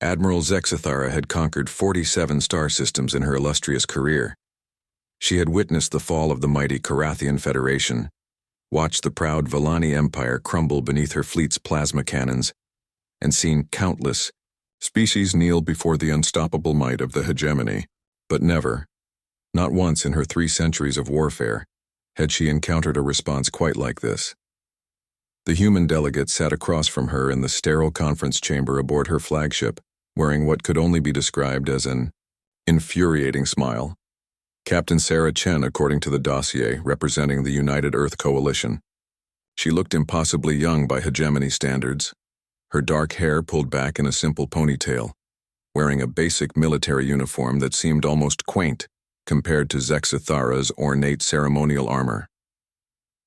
Admiral Zexithara had conquered 47 star systems in her illustrious career. She had witnessed the fall of the mighty Carathian Federation, watched the proud Villani Empire crumble beneath her fleet's plasma cannons, and seen countless species kneel before the unstoppable might of the hegemony. But never, not once in her 3 centuries of warfare, had she encountered a response quite like this. The human delegate sat across from her in the sterile conference chamber aboard her flagship, wearing what could only be described as an infuriating smile. Captain Sarah Chen, according to the dossier, representing the United Earth Coalition. She looked impossibly young by hegemony standards, her dark hair pulled back in a simple ponytail, wearing a basic military uniform that seemed almost quaint compared to Zexithara's ornate ceremonial armor.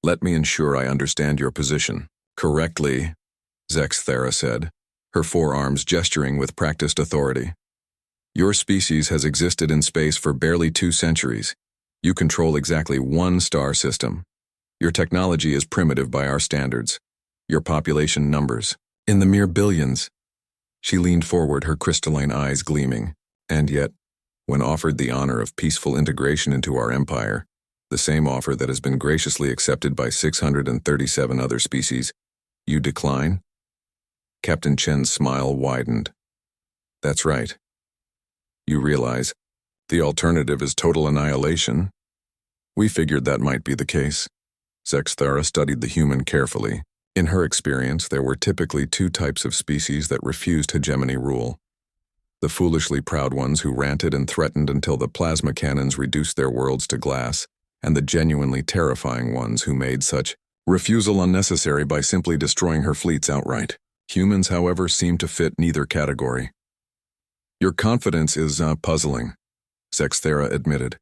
"Let me ensure I understand your position correctly," Zexithara said, her forearms gesturing with practiced authority. "Your species has existed in space for barely 2 centuries. You control exactly 1 star system. Your technology is primitive by our standards. Your population numbers in the mere billions." She leaned forward, her crystalline eyes gleaming. "And yet, when offered the honor of peaceful integration into our empire, the same offer that has been graciously accepted by 637 other species, you decline?" Captain Chen's smile widened. "That's right. You realize the alternative is total annihilation?" "We figured that might be the case." Zexithara studied the human carefully. In her experience, there were typically 2 types of species that refused hegemony rule. The foolishly proud ones who ranted and threatened until the plasma cannons reduced their worlds to glass, and the genuinely terrifying ones who made such refusal unnecessary by simply destroying her fleets outright. Humans, however, seem to fit neither category. "Your confidence is puzzling," Zexithara admitted.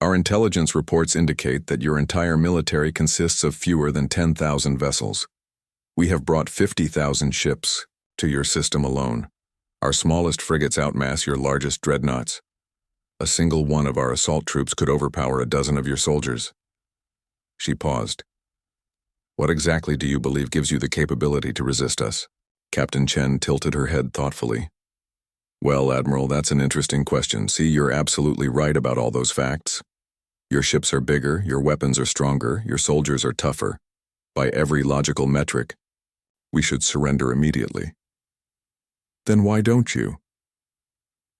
"Our intelligence reports indicate that your entire military consists of fewer than 10,000 vessels. We have brought 50,000 ships to your system alone. Our smallest frigates outmass your largest dreadnoughts. A single one of our assault troops could overpower a dozen of your soldiers." She paused. "What exactly do you believe gives you the capability to resist us?" Captain Chen tilted her head thoughtfully. "Well, Admiral, that's an interesting question. See, you're absolutely right about all those facts. Your ships are bigger, your weapons are stronger, your soldiers are tougher. By every logical metric, we should surrender immediately." "Then why don't you?"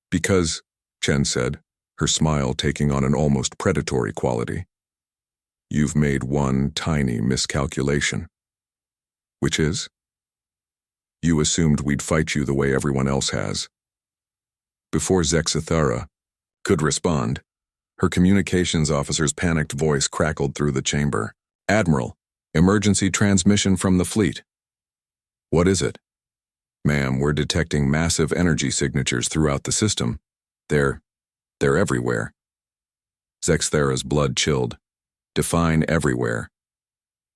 "Because," Chen said, her smile taking on an almost predatory quality, "you've made one tiny miscalculation." "Which is?" "You assumed we'd fight you the way everyone else has." Before Zexithara could respond, her communications officer's panicked voice crackled through the chamber. "Admiral, emergency transmission from the fleet." "What is it?" "Ma'am, we're detecting massive energy signatures throughout the system. They're everywhere." Zexithara's blood chilled. "Define everywhere."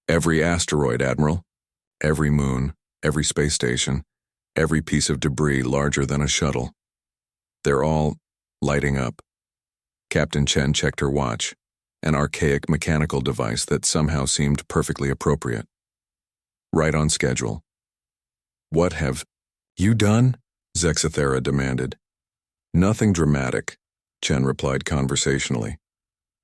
"Every asteroid, Admiral. Every moon, every space station, every piece of debris larger than a shuttle. They're all lighting up." Captain Chen checked her watch, an archaic mechanical device that somehow seemed perfectly appropriate. "Right on schedule." "What have you done?" Zexithara demanded. "Nothing dramatic," Chen replied conversationally.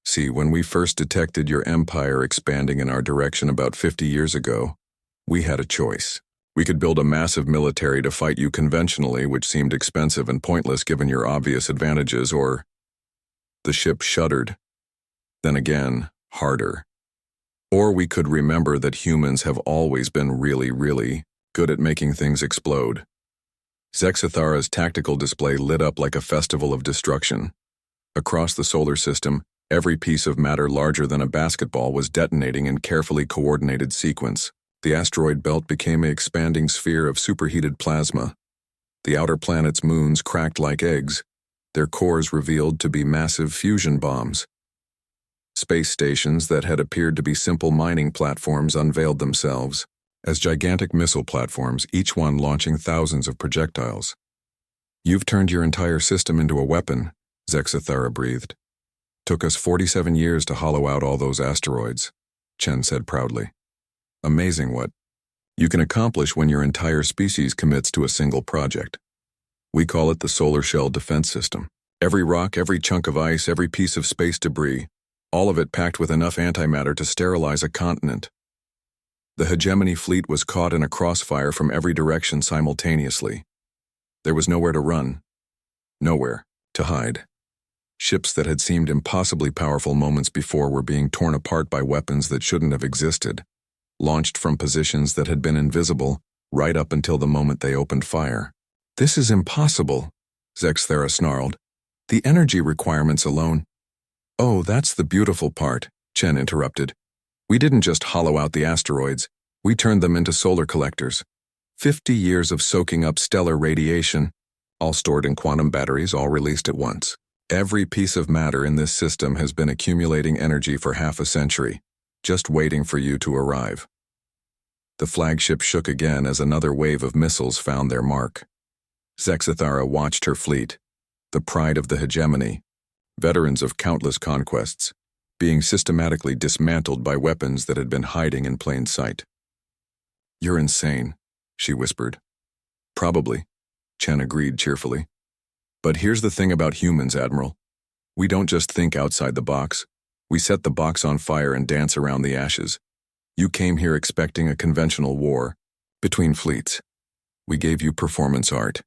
"See, when we first detected your empire expanding in our direction about 50 years ago, we had a choice. We could build a massive military to fight you conventionally, which seemed expensive and pointless given your obvious advantages, or—" The ship shuddered. Then again, harder. "Or we could remember that humans have always been really, really good at making things explode." Zexithara's tactical display lit up like a festival of destruction. Across the solar system, every piece of matter larger than a basketball was detonating in carefully coordinated sequence. The asteroid belt became an expanding sphere of superheated plasma. The outer planet's moons cracked like eggs, their cores revealed to be massive fusion bombs. Space stations that had appeared to be simple mining platforms unveiled themselves as gigantic missile platforms, each one launching thousands of projectiles. "You've turned your entire system into a weapon," Zexithara breathed. "Took us 47 years to hollow out all those asteroids," Chen said proudly. "Amazing what you can accomplish when your entire species commits to a single project." We call it the solar shell defense system. Every rock, every chunk of ice, every piece of space debris, all of it packed with enough antimatter to sterilize a continent. The hegemony fleet was caught in a crossfire from every direction simultaneously. There was nowhere to run, nowhere to hide. Ships that had seemed impossibly powerful moments before were being torn apart by weapons that shouldn't have existed, launched from positions that had been invisible right up until the moment they opened fire. "This is impossible," Zexthera snarled. "The energy requirements alone—" "Oh, that's the beautiful part," Chen interrupted. "We didn't just hollow out the asteroids, we turned them into solar collectors. 50 years of soaking up stellar radiation, all stored in quantum batteries, all released at once. Every piece of matter in this system has been accumulating energy for half a century, just waiting for you to arrive." The flagship shook again as another wave of missiles found their mark. Zexithara watched her fleet, the pride of the hegemony, veterans of countless conquests, being systematically dismantled by weapons that had been hiding in plain sight. "You're insane," she whispered. "Probably," Chen agreed cheerfully. "But here's the thing about humans, Admiral. We don't just think outside the box. We set the box on fire and dance around the ashes. You came here expecting a conventional war between fleets. We gave you performance art."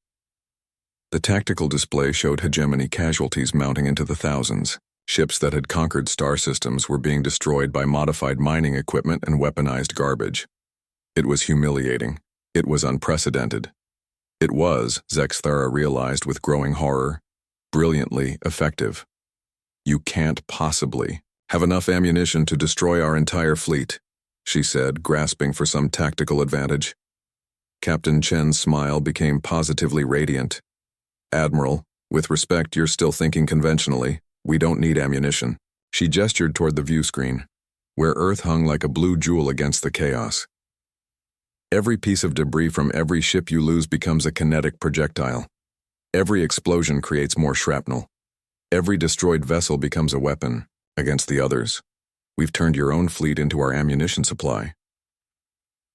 The tactical display showed hegemony casualties mounting into the thousands. Ships that had conquered star systems were being destroyed by modified mining equipment and weaponized garbage. It was humiliating. It was unprecedented. It was, Zexthara realized with growing horror, brilliantly effective. "You can't possibly have enough ammunition to destroy our entire fleet," she said, grasping for some tactical advantage. Captain Chen's smile became positively radiant. "Admiral, with respect, you're still thinking conventionally. We don't need ammunition." She gestured toward the view screen, where Earth hung like a blue jewel against the chaos. "Every piece of debris from every ship you lose becomes a kinetic projectile. Every explosion creates more shrapnel. Every destroyed vessel becomes a weapon against the others. We've turned your own fleet into our ammunition supply."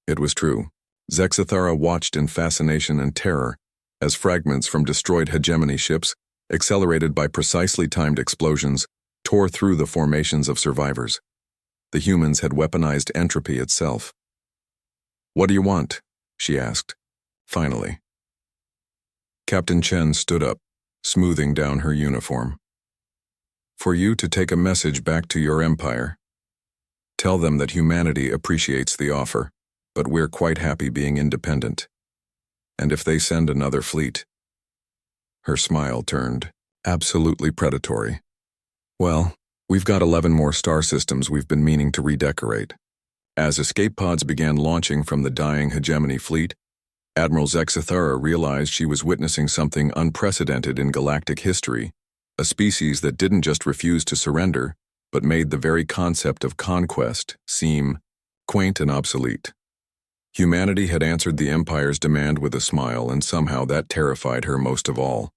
It was true. Zexithara watched in fascination and terror as fragments from destroyed hegemony ships, accelerated by precisely timed explosions, tore through the formations of survivors. The humans had weaponized entropy itself. "What do you want?" she asked, finally. Captain Chen stood up, smoothing down her uniform. "For you to take a message back to your empire. Tell them that humanity appreciates the offer, but we're quite happy being independent. And if they send another fleet—" Her smile turned absolutely predatory. "Well, we've got 11 more star systems we've been meaning to redecorate." As escape pods began launching from the dying hegemony fleet, Admiral Zexithara realized she was witnessing something unprecedented in galactic history, a species that didn't just refuse to surrender, but made the very concept of conquest seem quaint and obsolete. Humanity had answered the Empire's demand with a smile, and somehow that terrified her most of all.